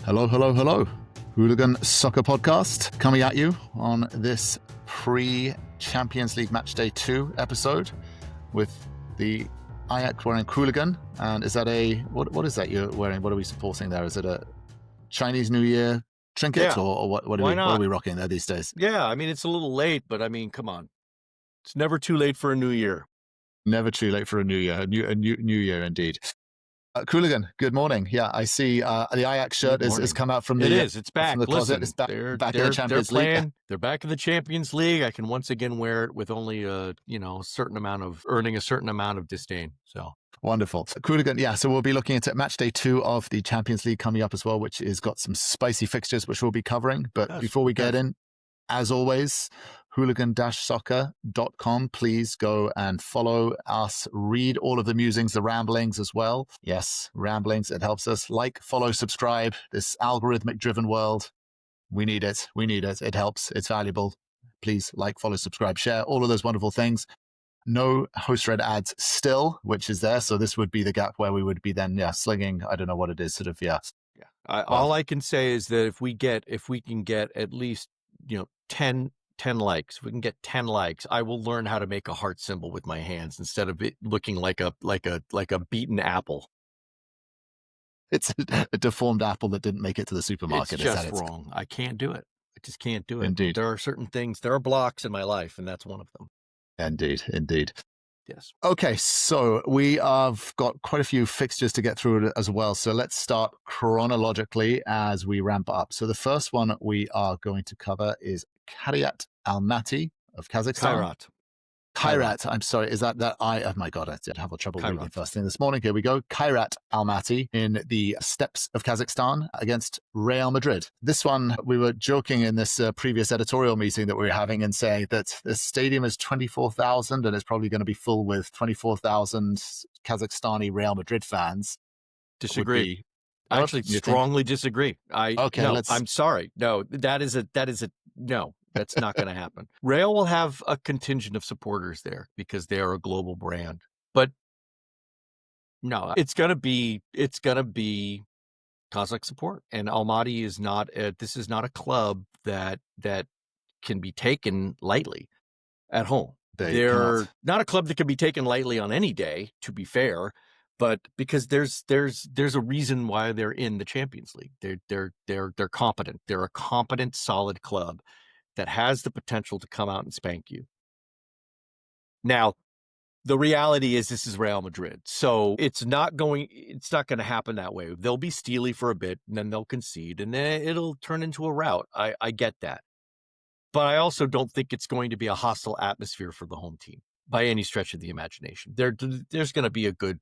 Hello, hello, hello. Hooligan Soccer Podcast coming at you on this pre-Champions League Match Day 2 episode with the Ajax wearing Hooligan. And is that what is that you're wearing? What are we supporting there? Is it a Chinese New Year trinket or what are we rocking there these days? Yeah, I mean, it's a little late, but I mean, come on. It's never too late for a new year. Never too late for a new year. A new year indeed. Hooligan, good morning. Yeah, I see the Ajax shirt has come out from the It's back. From the closet. It's back in the Champions League. They're back in the Champions League. I can once again wear it with only earning a certain amount of disdain. So wonderful. Hooligan, yeah, so we'll be looking at match day 2 of the Champions League coming up as well, which has got some spicy fixtures which we'll be covering. But before we get in, as always, hooligan-soccer.com. Please go and follow us. Read all of the musings, the ramblings as well. Yes, ramblings. It helps us. Like, follow, subscribe. This algorithmic-driven world, we need it. We need it. It helps. It's valuable. Please like, follow, subscribe, share, all of those wonderful things. No host-read ads still, which is there. So this would be the gap where we would be then, slinging, I don't know what it is, sort of, all I can say is that if we can get at least 10 likes. If we can get 10 likes, I will learn how to make a heart symbol with my hands instead of it looking like a beaten apple. It's a deformed apple that didn't make it to the supermarket. It's just wrong. I can't do it. I just can't do it. Indeed. There are certain things, there are blocks in my life, and that's one of them. Indeed. Yes. Okay, so we have got quite a few fixtures to get through as well. So let's start chronologically as we ramp up. So the first one we are going to cover is Kairat Almaty of Kazakhstan. Kairat. I'm sorry. Is that oh my God, I did have a trouble reading first thing this morning. Here we go. Kairat Almaty in the steppes of Kazakhstan against Real Madrid. This one, we were joking in this previous editorial meeting that we were having and saying that the stadium is 24,000 and it's probably going to be full with 24,000 Kazakhstani Real Madrid fans. Disagree. I actually strongly disagree. I'm sorry. No, that is a no. That's not going to happen. Real will have a contingent of supporters there because they are a global brand. But no, it's going to be Kazakh support. And Almaty is this is not a club that can be taken lightly at home. They're not a club that can be taken lightly on any day, to be fair. But because there's a reason why they're in the Champions League. They're competent. They're a competent, solid club that has the potential to come out and spank you. Now, the reality is this is Real Madrid. So it's not going to happen that way. They'll be steely for a bit and then they'll concede and then it'll turn into a rout. I get that. But I also don't think it's going to be a hostile atmosphere for the home team by any stretch of the imagination. There's going to be a good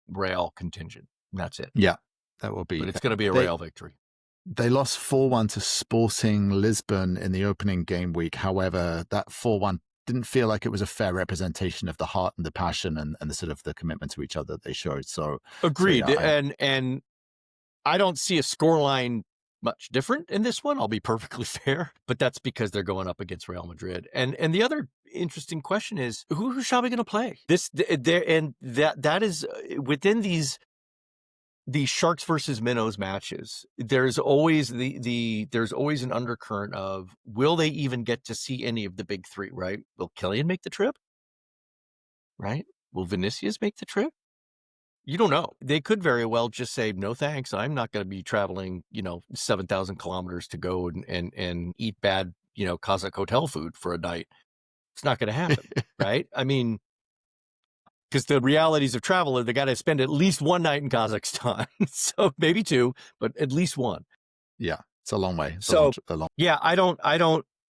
Real contingent. And that's it. Yeah, that will be. But it's going to be a Real victory. They lost 4-1 to Sporting Lisbon in the opening game week. However, that 4-1 didn't feel like it was a fair representation of the heart and the passion and the sort of the commitment to each other they showed. So agreed. And I don't see a scoreline much different in this one. I'll be perfectly fair, but that's because they're going up against Real Madrid. And the other interesting question is who's Xavi going to play? That is within these Sharks versus Minnows matches, there's always there's always an undercurrent of will they even get to see any of the big three, right? Will Kylian make the trip? Right? Will Vinicius make the trip? You don't know. They could very well just say, no thanks, I'm not going to be traveling, 7,000 kilometers to go and eat bad, Kazakh hotel food for a night. It's not going to happen, right? I mean, because the realities of travel are they got to spend at least one night in Kazakhstan. So maybe 2, but at least 1. Yeah, it's a long way. Yeah,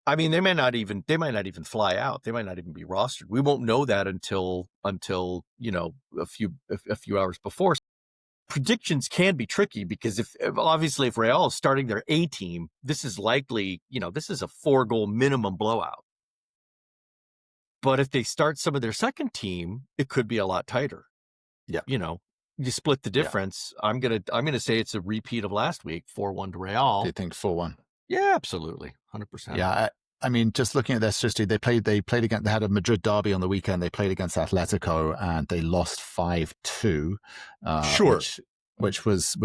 I mean, they might not even fly out. They might not even be rostered. We won't know that until a few hours before. Predictions can be tricky because if Real is starting their A team, this is likely, this is a 4-goal minimum blowout. But if they start some of their second team, it could be a lot tighter. Yeah. You split the difference. Yeah. I'm gonna say it's a repeat of last week, 4-1 to Real. Do you think 4-1? Yeah, absolutely. 100%. Yeah. I mean, just looking at their history, they played against, they had a Madrid derby on the weekend. They played against Atletico and they lost 5-2. Sure. Which was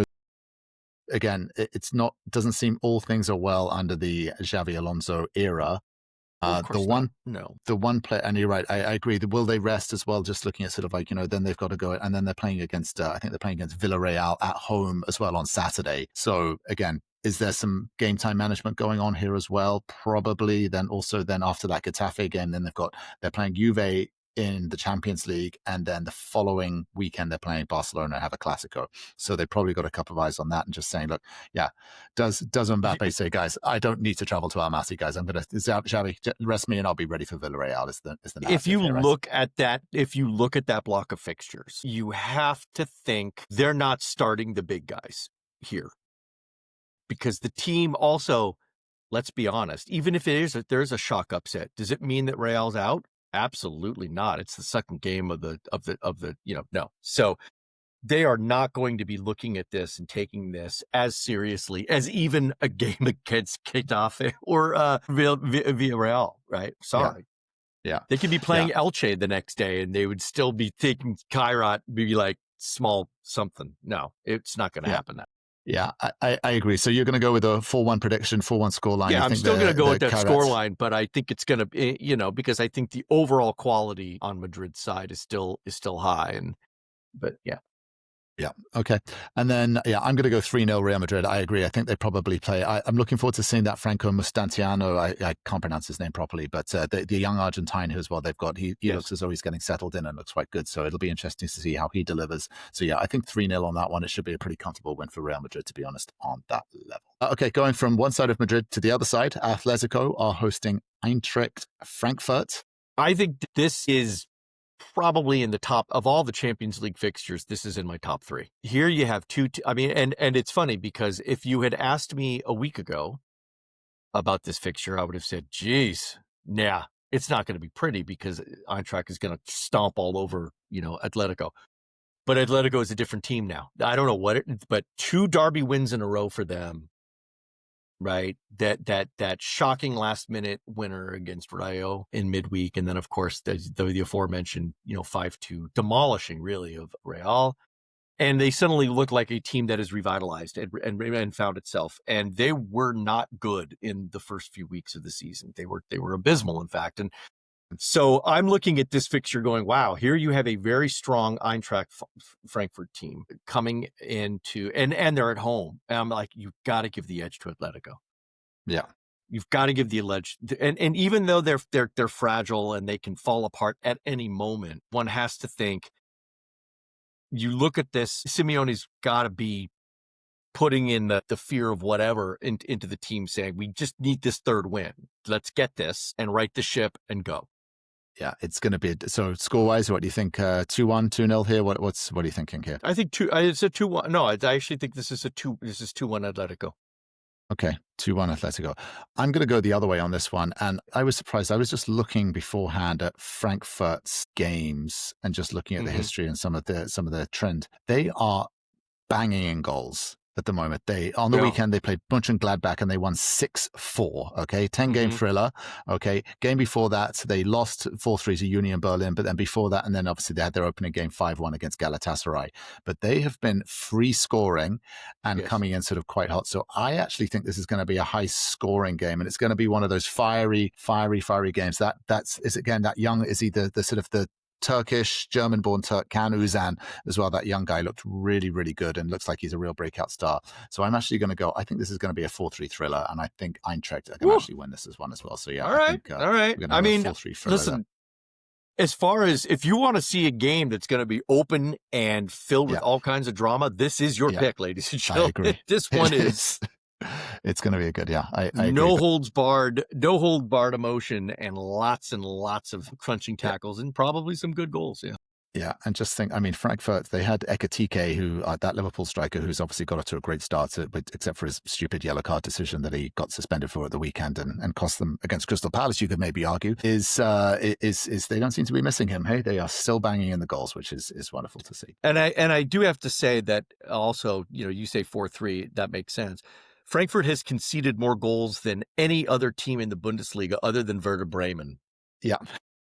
again, it's not, doesn't seem all things are well under the Xavi Alonso era. Well, of The course one not. No. the one player, and you're right, I agree. Will they rest as well? Just looking at sort of like, then they've got to go, and then they're playing against, I think they're playing against Villarreal at home as well on Saturday. So again, is there some game time management going on here as well? Probably. Then also, then after that Getafe game, then they're playing Juve in the Champions League, and then the following weekend they're playing Barcelona and have a Clasico. So they probably got a couple of eyes on that and just saying, look, yeah, does Mbappe say, guys, I don't need to travel to Almaty, guys. I'm gonna Xavi, rest me and I'll be ready for Villarreal. Is the If you here, look at that block of fixtures, you have to think they're not starting the big guys here, because the team also, let's be honest, even if there's a shock upset, does it mean that Real's out? Absolutely not. It's the second game of the no. So they are not going to be looking at this and taking this as seriously as even a game against Getafe or Villarreal, right? Sorry. Yeah. They could be playing Elche the next day and they would still be thinking Kairat, maybe like small something. No, it's not going to happen that. Yeah, I agree. So you're going to go with a 4-1 prediction, 4-1 scoreline. Yeah, I'm still going to go with that scoreline, but I think it's going to, because I think the overall quality on Madrid's side is still high. But yeah. Yeah. Okay. And then, I'm going to go 3-0 Real Madrid. I agree. I think they probably play. I'm looking forward to seeing that Franco Mustantiano. I can't pronounce his name properly, but the young Argentine who as well they've got, he looks as though he's getting settled in and looks quite good. So it'll be interesting to see how he delivers. So I think 3-0 on that one. It should be a pretty comfortable win for Real Madrid, to be honest, on that level. Okay. Going from one side of Madrid to the other side, Atletico are hosting Eintracht Frankfurt. I think this is probably in the top of all the Champions League fixtures. This is in my top 3. Here you have and it's funny because if you had asked me a week ago about this fixture, I would have said, geez, nah, it's not going to be pretty because Eintracht is going to stomp all over, Atletico. But Atletico is a different team now. I don't know but 2 derby wins in a row for them. Right. That shocking last minute winner against Rayo in midweek. And then, of course, the aforementioned, 5-2 demolishing really of Real. And they suddenly look like a team that is revitalized and found itself. And they were not good in the first few weeks of the season. They were abysmal, in fact. And so I'm looking at this fixture going, wow, here you have a very strong Eintracht Frankfurt team coming into, and they're at home. And I'm like, you've got to give the edge to Atletico. Yeah. You've got to give the edge. And even though they're fragile and they can fall apart at any moment, one has to think, you look at this, Simeone's got to be putting in the fear of whatever into the team, saying, we just need this third win. Let's get this and right the ship and go. Yeah, it's going to be so score-wise. What do you think? 2-1, 2-0 here. What are you thinking here? I think it's a 2-1. No, I actually think this is 2-1 Atletico. Okay, 2-1 Atletico. I'm going to go the other way on this one, and I was surprised. I was just looking beforehand at Frankfurt's games and just looking at the history and some of the trend. They are banging in goals at the moment. On the weekend they played Mönchengladbach and they won 6-4. Okay, 10-game thriller. Okay, game before that they lost 4-3 to Union Berlin, but then before that, and then obviously they had their opening game 5-1 against Galatasaray. But they have been free scoring and coming in sort of quite hot. So I actually think this is going to be a high scoring game, and it's going to be one of those fiery games. Is again that young, is he the sort of the Turkish, German-born Turk, Can Uzan as well. That young guy looked really, really good and looks like he's a real breakout star. So I'm actually going to go, I think this is going to be a 4-3 thriller, and I think Eintracht are going to actually win this as one as well. So all right. I mean, listen, as far as if you want to see a game that's going to be open and filled with all kinds of drama, this is your pick, ladies and gentlemen. I agree. This one is... It's going to be a good, I no hold barred emotion and lots of crunching tackles and probably some good goals. Yeah, and just think, I mean, Frankfurt, they had Ekitike, who that Liverpool striker, who's obviously got off to a great start, except for his stupid yellow card decision that he got suspended for at the weekend and cost them against Crystal Palace. You could maybe argue is they don't seem to be missing him. Hey, they are still banging in the goals, which is wonderful to see. And I do have to say that also, you say 4-3, that makes sense. Frankfurt has conceded more goals than any other team in the Bundesliga other than Werder Bremen. Yeah.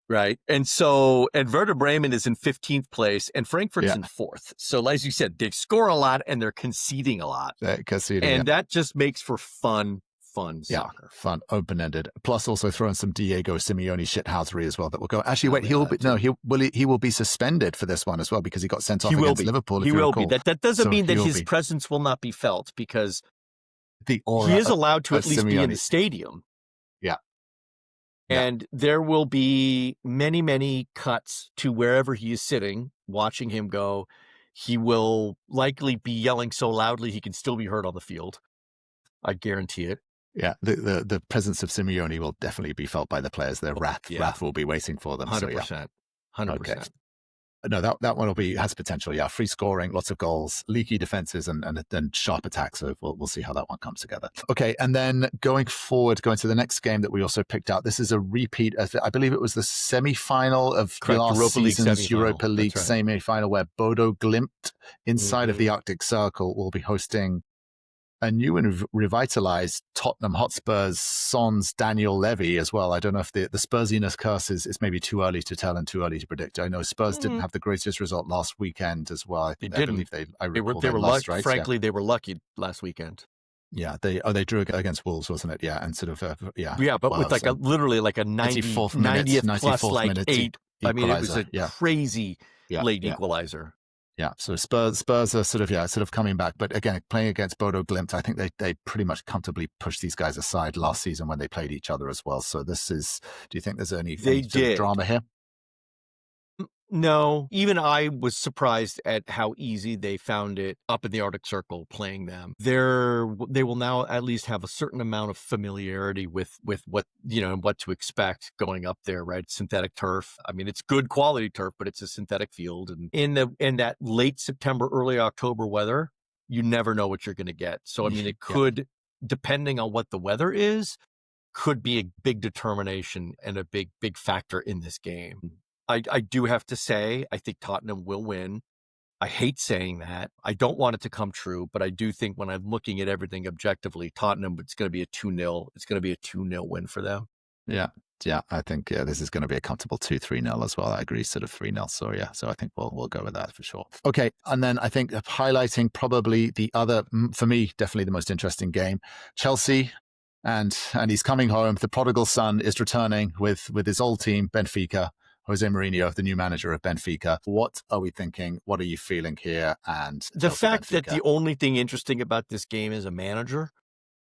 Right. And Werder Bremen is in 15th place and Frankfurt's in 4th. So as you said, they score a lot and they're conceding a lot. And that just makes for fun soccer. Fun, open-ended. Plus also throwing some Diego Simeone shithousery as well that will go. Actually, wait, he will be suspended for this one as well because he got sent off against Liverpool. He will be. That doesn't mean that his presence will not be felt because the aura he is allowed to at least Simeone. be in the stadium. Yeah. And there will be many, many cuts to wherever he is sitting, watching him go. He will likely be yelling so loudly he can still be heard on the field. I guarantee it. Yeah, the presence of Simeone will definitely be felt by the players. Their wrath will be waiting for them. 100%. 100%. Okay. No, that one has potential. Yeah, free scoring, lots of goals, leaky defenses, and then sharp attacks. So we'll see how that one comes together. Okay, and then going to the next game that we also picked out. This is a repeat. I believe it was the semi-final of last season's Europa League semi-final, where Bodo Glimt, inside of the Arctic Circle, will be hosting a new and revitalized Tottenham Hotspur's Son's Daniel Levy as well. I don't know if the Spursiness curse is maybe too early to tell and too early to predict. I know Spurs didn't have the greatest result last weekend as well. They didn't. I believe they were lost, right? Frankly, they were lucky last weekend. Yeah, they drew against Wolves, wasn't it? Yeah, and sort of but with literally like a 90th plus like minute 8. I mean, it was a crazy late equalizer. Yeah, so Spurs are sort of coming back, but again, playing against Bodo Glimt, I think they pretty much comfortably pushed these guys aside last season when they played each other as well. So do you think there's any drama here? No, even I was surprised at how easy they found it up in the Arctic Circle playing them. They will now at least have a certain amount of familiarity with what, what to expect going up there, right? Synthetic turf. I mean, it's good quality turf, but it's a synthetic field. And in that late September, early October weather, you never know what you're going to get. So, I mean, it could, depending on what the weather is, could be a big determination and a big factor in this game. I do have to say, I think Tottenham will win. I hate saying that. I don't want it to come true, but I do think when I'm looking at everything objectively, Tottenham, it's going to be a 2-0. It's going to be a 2-0 win for them. Yeah. I think this is going to be a comfortable 2-3-0 as well. I agree, sort of 3-0. So I think we'll go with that for sure. Okay, and then I think highlighting probably the other, for me, definitely the most interesting game, Chelsea. And he's coming home. The prodigal son is returning with his old team, Benfica. Jose Mourinho, the new manager of Benfica. What are we thinking? What are you feeling here? And the fact that the only thing interesting about this game as a manager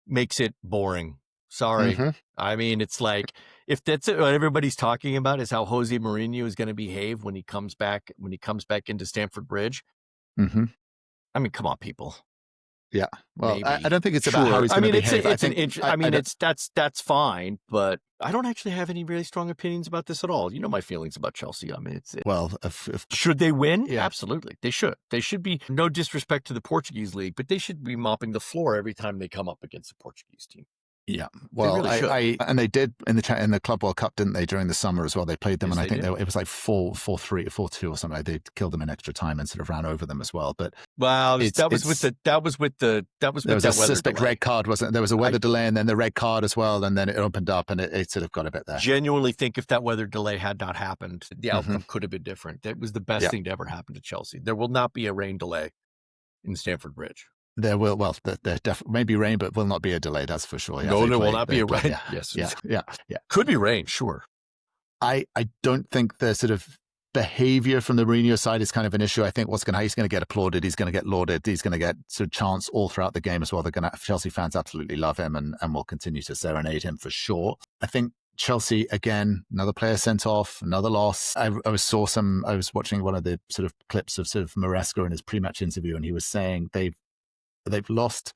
makes it boring. Sorry. I mean, it's like, if that's what everybody's talking about is how Jose Mourinho is going to behave when he comes back into Stamford Bridge. I mean, come on, people. Yeah. Well, I don't think it's about how he's going to behave. That's fine, but I don't actually have any really strong opinions about this at all. You know my feelings about Chelsea. I mean, should they win? Yeah. Absolutely. They should. They should be, no disrespect to the Portuguese league, but they should be mopping the floor every time they come up against a Portuguese team. Yeah, well, and they did in the Club World Cup, didn't they? During the summer as well, they played them, and I think it was like 4-3 or 4-2 or something. Like they killed them in extra time and sort of ran over them as well. But that was with that suspect red card, wasn't it? There was a weather delay, and then the red card as well, and then it opened up, and it sort of got a bit there. Genuinely think if that weather delay had not happened, the outcome could have been different. That was the best thing to ever happen to Chelsea. There will not be a rain delay in Stamford Bridge. There will, there definitely may be rain, but will not be a delay. That's for sure. No, there will not be a rain. Yes. Yeah. Could be rain, sure. I don't think the sort of behavior from the Mourinho side is kind of an issue. I think he's going to get applauded. He's going to get lauded. He's going to get sort of chants all throughout the game as well. Chelsea fans absolutely love him and will continue to serenade him for sure. I think Chelsea, again, another player sent off, another loss. I was watching one of the sort of clips of sort of Maresca in his pre-match interview, and he was saying they've lost,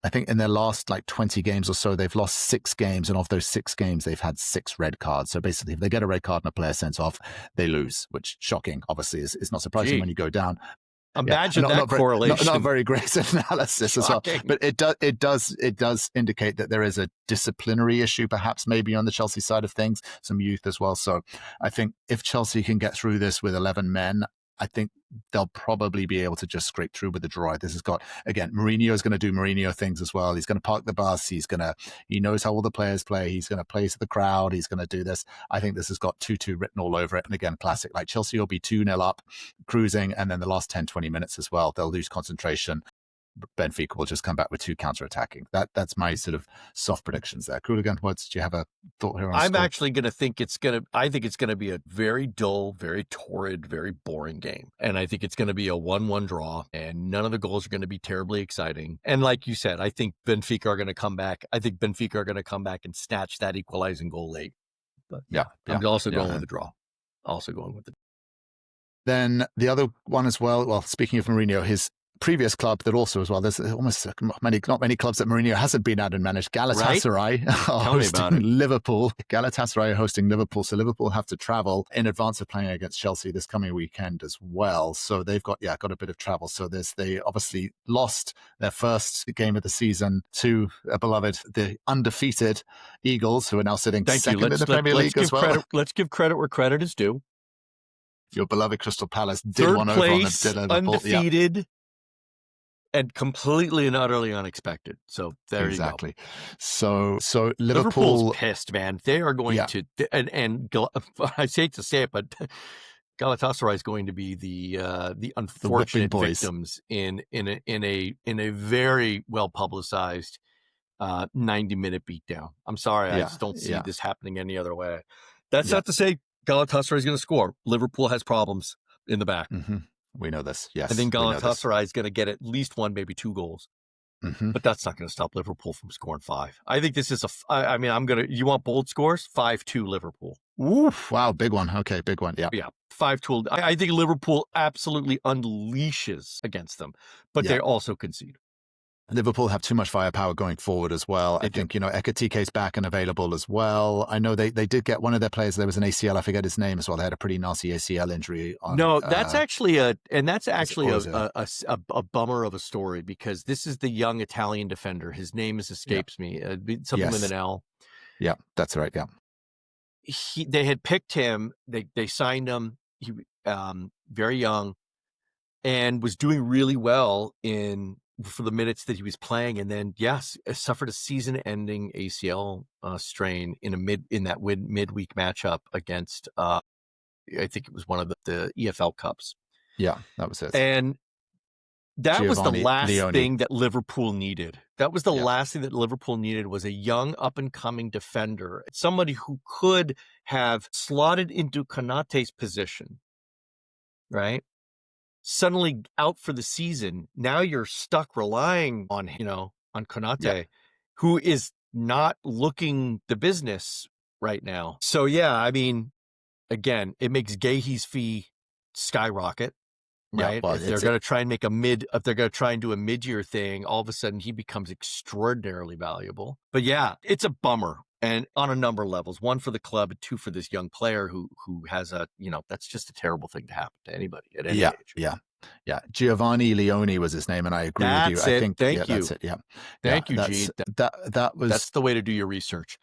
I think in their last like 20 games or so, they've lost 6 games. And of those 6 games, they've had 6 red cards. So basically, if they get a red card and a player sent off, they lose, which shocking, obviously, is not surprising when you go down. Imagine that correlation. Not very great analysis as well. But it does indicate that there is a disciplinary issue, perhaps maybe on the Chelsea side of things, some youth as well. So I think if Chelsea can get through this with 11 men, I think they'll probably be able to just scrape through with the draw. This has got, again, Mourinho is going to do Mourinho things as well. He's going to park the bus. He knows how all the players play. He's going to play to the crowd. He's going to do this. I think this has got 2-2 written all over it. And again, classic, like Chelsea will be 2-0 up, cruising. And then the last 10, 20 minutes as well, they'll lose concentration. Benfica will just come back with 2 counter-attacking. That's my sort of soft predictions there. Hooligan, do you have a thought here on I'm score? actually going to think I think it's going to be a very dull, very torrid, very boring game. And I think it's going to be a 1-1 draw, and none of the goals are going to be terribly exciting. And like you said, I think Benfica are going to come back. I think Benfica are going to come back and snatch that equalizing goal late. But I'm also going with the draw. Also going with it. Then the other one as well, speaking of Mourinho, his previous club that also as well, there's almost not many clubs that Mourinho hasn't been at and managed. Galatasaray are hosting Liverpool. Galatasaray are hosting Liverpool, so Liverpool have to travel in advance of playing against Chelsea this coming weekend as well. So they've got a bit of travel. So they obviously lost their first game of the season to the undefeated Eagles, who are now sitting second in the Premier League as well. Let's give credit where credit is due. Your beloved Crystal Palace did Third one place, over on Liverpool. undefeated. And completely and utterly unexpected. So there you go. So Liverpool's pissed, man. They are going to, and I hate to say it, but Galatasaray is going to be the unfortunate victims in a very well publicized 90-minute beatdown. I'm sorry, I just don't see this happening any other way. That's not to say Galatasaray is going to score. Liverpool has problems in the back. Mm-hmm. We know this. Yes, I think Galatasaray is going to get at least 1, maybe 2 goals, but that's not going to stop Liverpool from scoring 5. I think this is you want bold scores? 5-2 Liverpool. Oof. Wow, big one. Okay, big one. Yeah. 5-2. I think Liverpool absolutely unleashes against them, but they also concede. Liverpool have too much firepower going forward as well. I think, Ekatike's back and available as well. I know they did get one of their players. There was an ACL. I forget his name as well. They had a pretty nasty ACL injury. That's actually a bummer of a story, because this is the young Italian defender. His name escapes me. Something with an L. Yeah, that's right. Yeah. They had picked him. They signed him. He very young, and was doing really well for the minutes that he was playing, and then suffered a season-ending ACL strain in that midweek matchup against I think it was one of the EFL Cups. Yeah, that was it. And that was the last thing that Liverpool needed. That was the last thing that Liverpool needed, was a young up-and-coming defender, somebody who could have slotted into Konate's position, right? Suddenly out for the season. Now you're stuck relying on Konate, who is not looking the business right now. So again, it makes Gahey's fee skyrocket, right? If they're going to try and do a mid-year thing, all of a sudden he becomes extraordinarily valuable. But it's a bummer. And on a number of levels, 1 for the club, 2 for this young player who has that's just a terrible thing to happen to anybody at any age. Yeah. Giovanni Leone was his name, and I agree with you. I think Thank you. That's it. Yeah. Thank you, G. That's the way to do your research.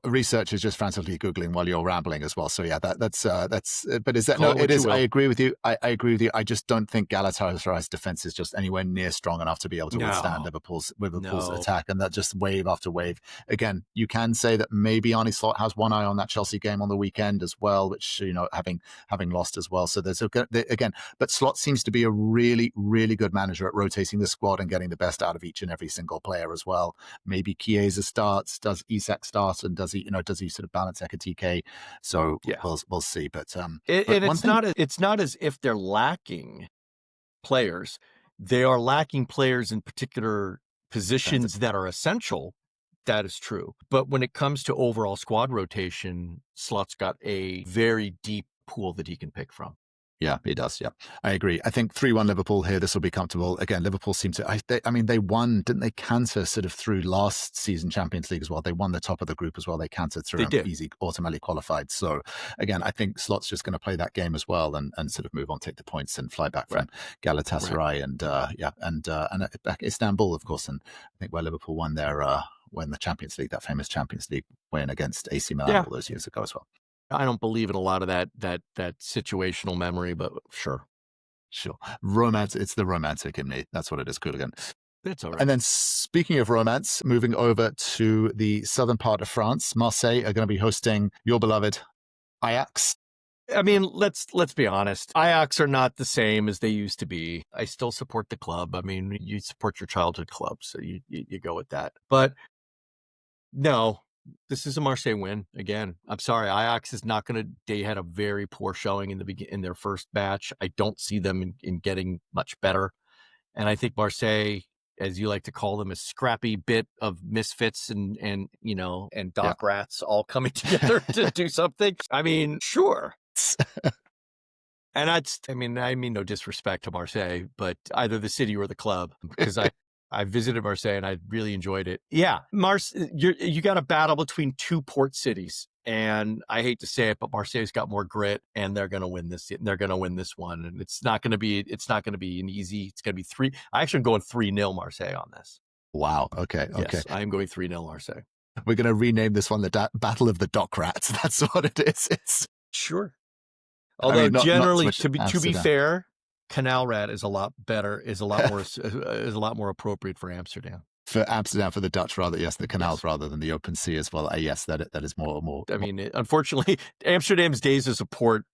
Research is just frantically Googling while you're rambling as well. So that's but is that it is. I agree with you. I agree with you. I just don't think Galatasaray's defense is just anywhere near strong enough to be able to withstand Liverpool's attack, and that just wave after wave. Again, you can say that maybe Arne Slot has one eye on that Chelsea game on the weekend as well, which having lost as well. So there's but Slot seems to be a really, really good manager at rotating the squad and getting the best out of each and every single player as well. Maybe Chiesa starts. Does Isak start, and does he sort of balance Ekatike? So we'll see. But it's not as if they're lacking players. They are lacking players in particular positions that are essential. That is true. But when it comes to overall squad rotation, Slot's got a very deep pool that he can pick from. Yeah, he does. Yeah, I agree. I think 3-1 Liverpool here. This will be comfortable. Again, Liverpool seem to. They won, didn't they? Canter sort of through last season Champions League as well. They won the top of the group as well. They cantered through and easy, automatically qualified. So again, I think Slot's just going to play that game as well and sort of move on, take the points, and fly back from Galatasaray and back Istanbul, of course. And I think where Liverpool won the Champions League, that famous Champions League win against AC Milan all those years ago as well. I don't believe in a lot of that situational memory, but sure. Sure. Romance. It's the romantic in me. That's what it is, Hooligan. That's all right. And then speaking of romance, moving over to the southern part of France, Marseille are going to be hosting your beloved Ajax. I mean, let's be honest. Ajax are not the same as they used to be. I still support the club. I mean, you support your childhood club, so you go with that. But no, this is a Marseille win again. I'm sorry, Ajax is not going to. They had a very poor showing in their first batch. I don't see them in getting much better, and I think Marseille, as you like to call them, a scrappy bit of misfits and dock rats all coming together to do something. I mean, sure. And I mean no disrespect to Marseille, but either the city or the club, because I visited Marseille and I really enjoyed it. Yeah, you got a battle between two port cities, and I hate to say it, but Marseille's got more grit, and they're going to win this. They're going to win this one, and it's not going to be an easy. It's going to be 3. I actually am going 3-0 Marseille on this. Wow. Okay. Yes, I'm going 3-0 Marseille. We're going to rename this one the Battle of the Dock Rats. That's what it is. It's sure. Although I mean, generally, not to be fair, Canal Rat is a lot better, is a lot more appropriate for Amsterdam. For Amsterdam, for the Dutch, rather, yes, the canals rather than the open sea as well. Yes, that is more. I mean, unfortunately, Amsterdam's days as a port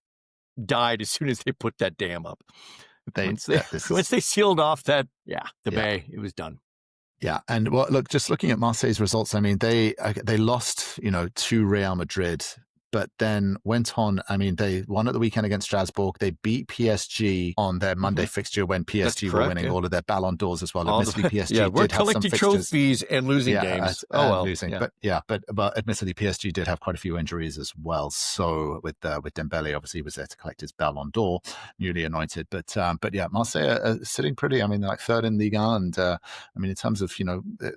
died as soon as they put that dam up. Once they sealed off the bay, it was done. Yeah, and well, look, just looking at Marseille's results, I mean, they lost, to Real Madrid, but then went on. I mean, they won at the weekend against Strasbourg. They beat PSG on their Monday fixture when PSG were winning all of their Ballon d'Ors as well. Admittedly, PSG we're did have some collecting fixtures. trophies and losing games. Losing. But admittedly, PSG did have quite a few injuries as well. So with Dembele, obviously, he was there to collect his Ballon d'Or, newly anointed. But yeah, Marseille are sitting pretty. I mean, they're like third in Ligue 1, and I mean, in terms of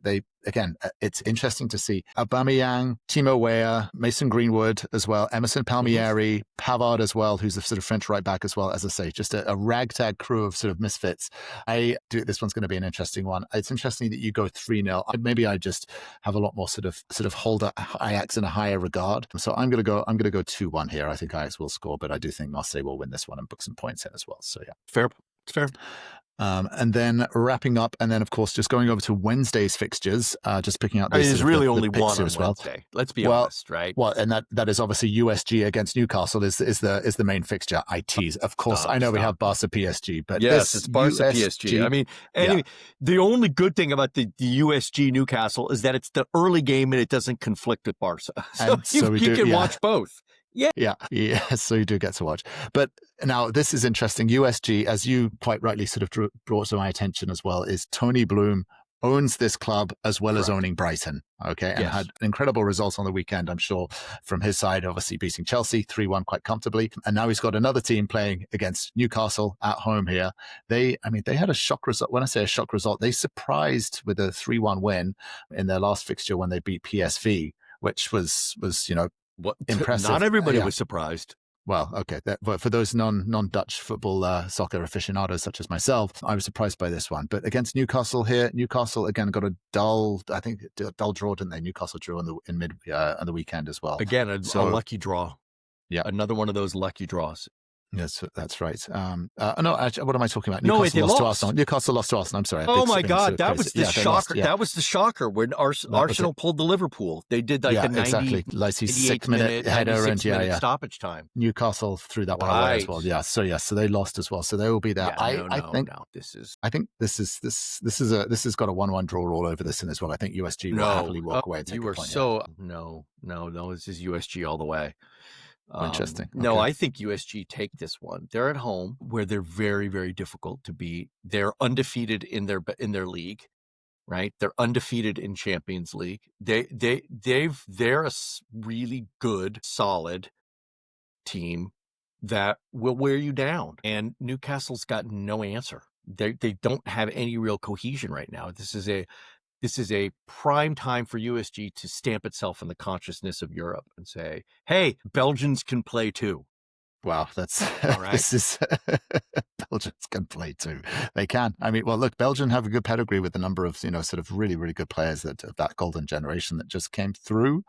they. Again, it's interesting to see Aubameyang, Timo Weah, Mason Greenwood as well, Emerson Palmieri, Pavard as well, who's the sort of French right back as well. As I say, just a ragtag crew of sort of misfits. This one's going to be an interesting one. It's interesting that you go 3-0. Maybe I just have a lot more sort of hold Ajax in a higher regard. So I'm going to go 2-1 here. I think Ajax will score, but I do think Marseille will win this one and book some points in as well. So yeah, fair. It's fair. And then wrapping up, and then of course just going over to Wednesday's fixtures, just picking out. There's really only one on Wednesday. Let's be honest, right? Well, and that is obviously USG against Newcastle is the main fixture. I tease, of course. I know we have Barca PSG, but yes, it's Barca PSG. I mean, anyway, the only good thing about the USG Newcastle is that it's the early game and it doesn't conflict with Barca, so you can watch both. Yeah. So you do get to watch. But now this is interesting. USG, as you quite rightly sort of brought to my attention as well, is Tony Bloom owns this club as well as owning Brighton. Okay. And had incredible results on the weekend, I'm sure, from his side, obviously beating Chelsea 3-1 quite comfortably. And now he's got another team playing against Newcastle at home here. They had a shock result. When I say a shock result, they surprised with a 3-1 win in their last fixture when they beat PSV, which was impressive. Not everybody was surprised. Well, okay. But for those non-Dutch football soccer aficionados such as myself, I was surprised by this one. But against Newcastle here, Newcastle again got a dull draw, didn't they? Newcastle drew on the weekend as well. Again, a lucky draw. Yeah, another one of those lucky draws. Yes, that's right. No, actually, what am I talking about? Newcastle lost to Arsenal. Newcastle lost to Arsenal. I'm sorry. Oh my God, that was the shocker. That was the shocker when Arsenal pulled the Liverpool. They did like the 6-minute header and stoppage time. Newcastle threw that one away as well. Yeah, so they lost as well. So they will be there. I think this has got a 1-1 draw all over this, and as well, I think USG will happily walk away and take a point. No. This is USG all the way. Interesting. Okay. No, I think USG take this one. They're at home where they're very, very difficult to beat. They're undefeated in their league, right? They're undefeated in Champions League. They're a really good, solid team that will wear you down. And Newcastle's got no answer. They don't have any real cohesion right now. This is a prime time for USG to stamp itself in the consciousness of Europe and say, hey, Belgians can play too. Wow, that's all right. Belgians can play too. They can. I mean, well, look, Belgium have a good pedigree with a number of, sort of really, really good players that golden generation that just came through.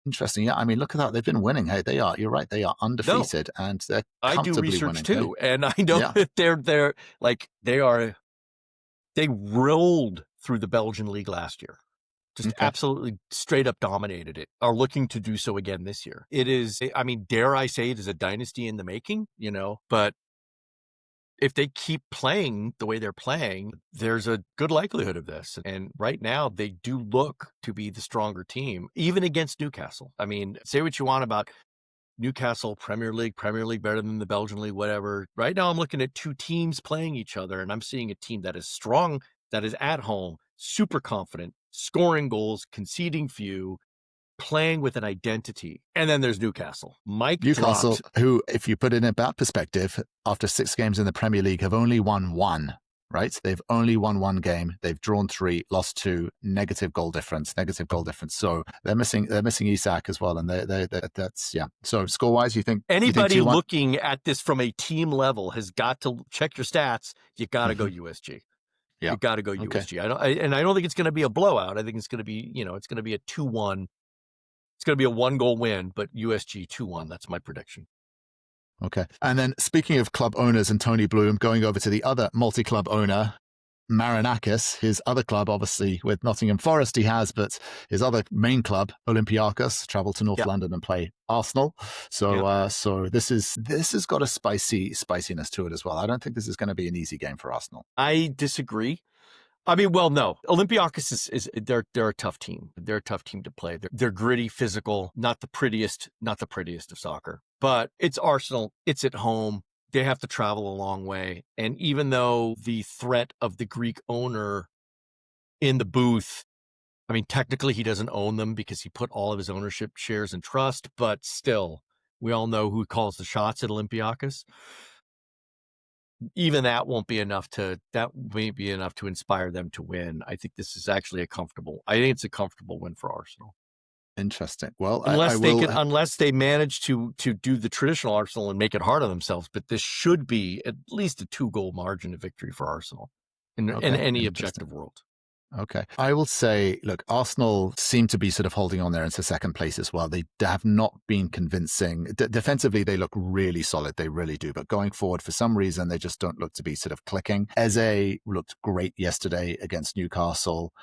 Interesting. Yeah, I mean, look at that. They've been winning. Hey, you're right. They are undefeated and they're I do comfortably research winning. too, and I know Yeah. that they rolled through the Belgian league last year. Just Okay. absolutely straight up dominated it, are looking to do so again this year. It is, I mean, dare I say it is a dynasty in the making, but if they keep playing the way they're playing, there's a good likelihood of this. And right now, they do look to be the stronger team, even against Newcastle. I mean, say what you want about Newcastle, Premier League better than the Belgian league, whatever. Right now, I'm looking at two teams playing each other, and I'm seeing a team that is strong, that is at home, super confident, scoring goals, conceding few, playing with an identity. And then there's Newcastle. Newcastle, dropped. who, if you put it in that perspective, after 6 games in the Premier League, have only won 1, right? They've only won 1 game. They've drawn 3, lost 2, negative goal difference. So they're missing Isak as well. And that's, yeah. So score-wise, you think Anybody 2-1? looking at this from a team level has got to check your stats. You got to go USG. Yeah. You got to go Okay. USG. I don't think it's going to be a blowout. I think it's going to be, it's going to be a 2-1. It's going to be a 1-goal win, but USG 2-1. That's my prediction. Okay. And then speaking of club owners and Tony Bloom, going over to the other multi-club owner, Marinakis, his other club, obviously with Nottingham Forest he has, but his other main club, Olympiacos, travel to North London and play Arsenal. So so this has got a spiciness to it as well. I don't think this is going to be an easy game for Arsenal. I disagree. I mean, well, no. Olympiacos is they're a tough team. They're a tough team to play. They're gritty, physical, not the prettiest of soccer. But it's Arsenal. It's at home. They have to travel a long way. And even though the threat of the Greek owner in the booth, I mean, technically he doesn't own them because he put all of his ownership shares in trust, but still, we all know who calls the shots at Olympiacos. Even that won't be enough to inspire them to win. I think this is actually I think it's a comfortable win for Arsenal. Interesting. Well, unless they manage to do the traditional Arsenal and make it hard on themselves, but this should be at least a 2-goal margin of victory for Arsenal in any objective world. Okay. I will say, look, Arsenal seem to be sort of holding on there into second place as well. They have not been convincing. Defensively, they look really solid. They really do. But going forward, for some reason, they just don't look to be sort of clicking. Eze looked great yesterday against Newcastle.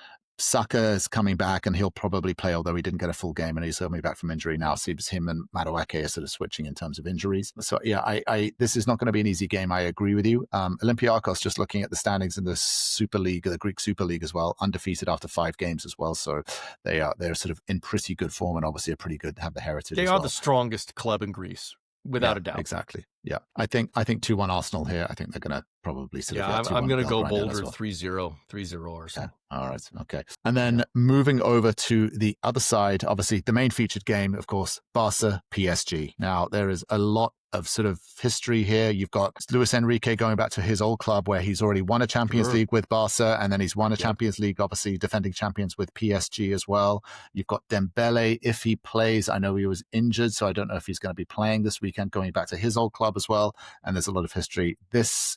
Saka is coming back and he'll probably play, although he didn't get a full game and he's coming back from injury now. It seems him and Madueke are sort of switching in terms of injuries. So yeah, this is not going to be an easy game. I agree with you. Olympiacos, just looking at the standings in the Super League, the Greek Super League as well, undefeated after 5 games as well. So they're sort of in pretty good form and obviously have the heritage. They are the strongest club in Greece. Without a doubt. Exactly. Yeah. I think 2-1 Arsenal here. I think they're going to probably sort of... I'm going to go bolder, 3-0 or so. Yeah. All right. Okay. And then moving over to the other side, obviously the main featured game, of course, Barca PSG. Now, there is a lot of sort of history here. You've got Luis Enrique going back to his old club where he's already won a Champions League with Barca, and then he's won a Champions League, obviously defending champions with PSG as well. You've got Dembele, if he plays. I know he was injured, so I don't know if he's going to be playing this weekend, going back to his old club as well. And there's a lot of history. This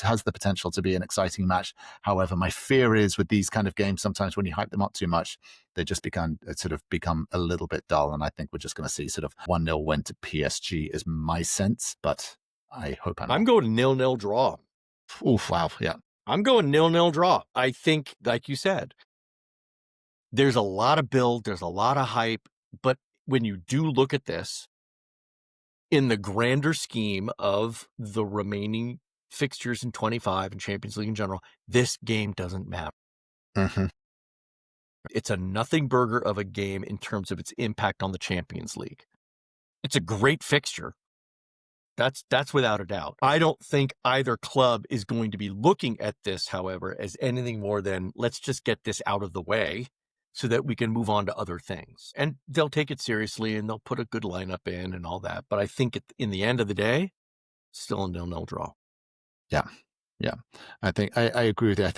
has the potential to be an exciting match. However, my fear is with these kind of games, sometimes when you hype them up too much, they just become a little bit dull. And I think we're just going to see sort of 1-0 win to PSG is my sense, but I hope I'm going 0-0 draw. Oof, wow. Yeah. I'm going 0-0 draw. I think, like you said, there's a lot of build, there's a lot of hype, but when you do look at this in the grander scheme of the remaining fixtures in 25 and Champions League in general, this game doesn't matter. Mm-hmm. It's a nothing burger of a game in terms of its impact on the Champions League. It's a great fixture. That's without a doubt. I don't think either club is going to be looking at this, however, as anything more than let's just get this out of the way so that we can move on to other things. And they'll take it seriously and they'll put a good lineup in and all that. But I think in the end of the day, still a 0-0 draw. Yeah. Yeah. I think I agree with you.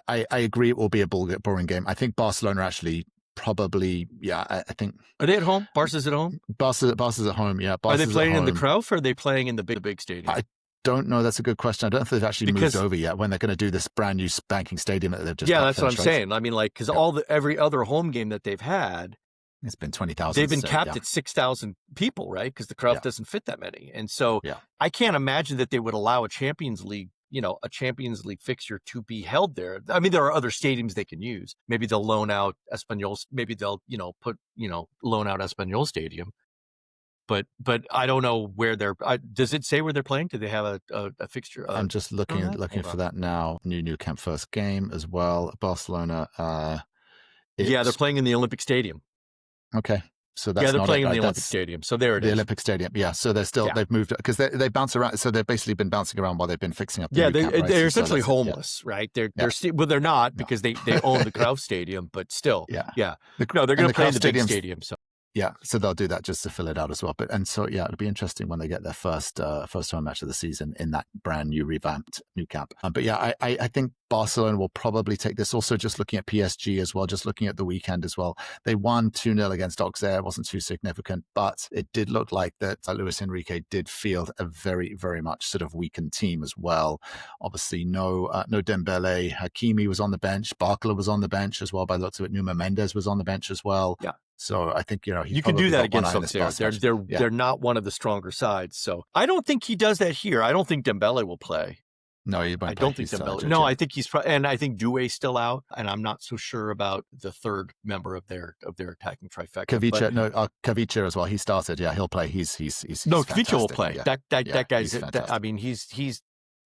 I agree it will be a boring game. I think Barcelona actually probably, I think. Are they at home? Barca's at home? Barca's at home, yeah. Are they playing in the Cruyff or are they playing in the big stadium? I don't know. That's a good question. I don't know if they've actually moved over yet when they're going to do this brand new banking stadium that they've just that's what I'm saying. I mean, because every other home game that they've had, It's been 20,000. They've been capped at 6,000 people, right? Because the crowd doesn't fit that many. And so I can't imagine that they would allow a Champions League fixture to be held there. I mean, there are other stadiums they can use. Maybe they'll loan out Espanyol. Maybe they'll, loan out Espanyol Stadium. But I don't know where they're. Does it say where they're playing? Do they have a fixture? I'm just looking for that now. New Camp first game as well. Barcelona. They're playing in the Olympic Stadium. Okay. So that's they're playing in the Olympic Stadium. So there it is. The Olympic Stadium. Yeah. So they're still, they've moved, because they bounce around. So they've basally been bouncing around while they've been fixing up. They're essentially homeless, right? They're not, because they own the Cruyff Stadium, but still. They're going to play in the big stadium. So. Yeah, so they'll do that just to fill it out as well. It'll be interesting when they get their first home match of the season in that brand new revamped Nou Camp. I think Barcelona will probably take this. Also, just looking at PSG as well, just looking at the weekend as well. They won 2-0 against Auxerre. It wasn't too significant, but it did look like that Luis Enrique did field a very, very much sort of weakened team as well. Obviously, no Dembele. Hakimi was on the bench. Barcola was on the bench as well. By the looks of it, Nuno Mendes was on the bench as well. Yeah. So I think, you can do that against Auxerre. They're not one of the stronger sides. So I don't think he does that here. I don't think Dembele will play. No, I don't think Dembele. No, I think and I think Doué's still out, and I'm not so sure about the third member of their attacking trifecta. Kavicha as well. He started. Yeah, he'll play. He's Kavicha will play. Yeah. That guy's. I mean, he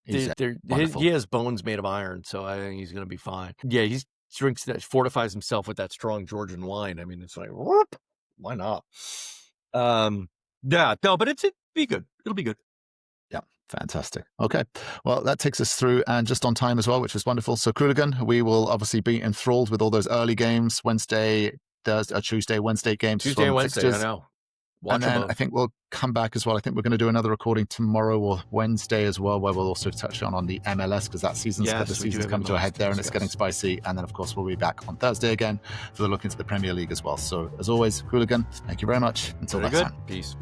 has bones made of iron, so I think he's going to be fine. Yeah, he's. Drinks that, fortifies himself with that strong Georgian wine. I mean, it's like, whoop, why not? But it'll be good. It'll be good. Yeah, fantastic. Okay, well, that takes us through and just on time as well, which is wonderful. So, Hooligan, we will obviously be enthralled with all those early games, Tuesday, Wednesday games. Tuesday and Wednesday, fixtures. I know. And then I think we'll come back as well. I think we're going to do another recording tomorrow or Wednesday as well, where we'll also touch on the MLS, because that season's coming to a head there and it's getting spicy. And then, of course, we'll be back on Thursday again for the look into the Premier League as well. So, as always, Hooligan, thank you very much. Until next time. Peace.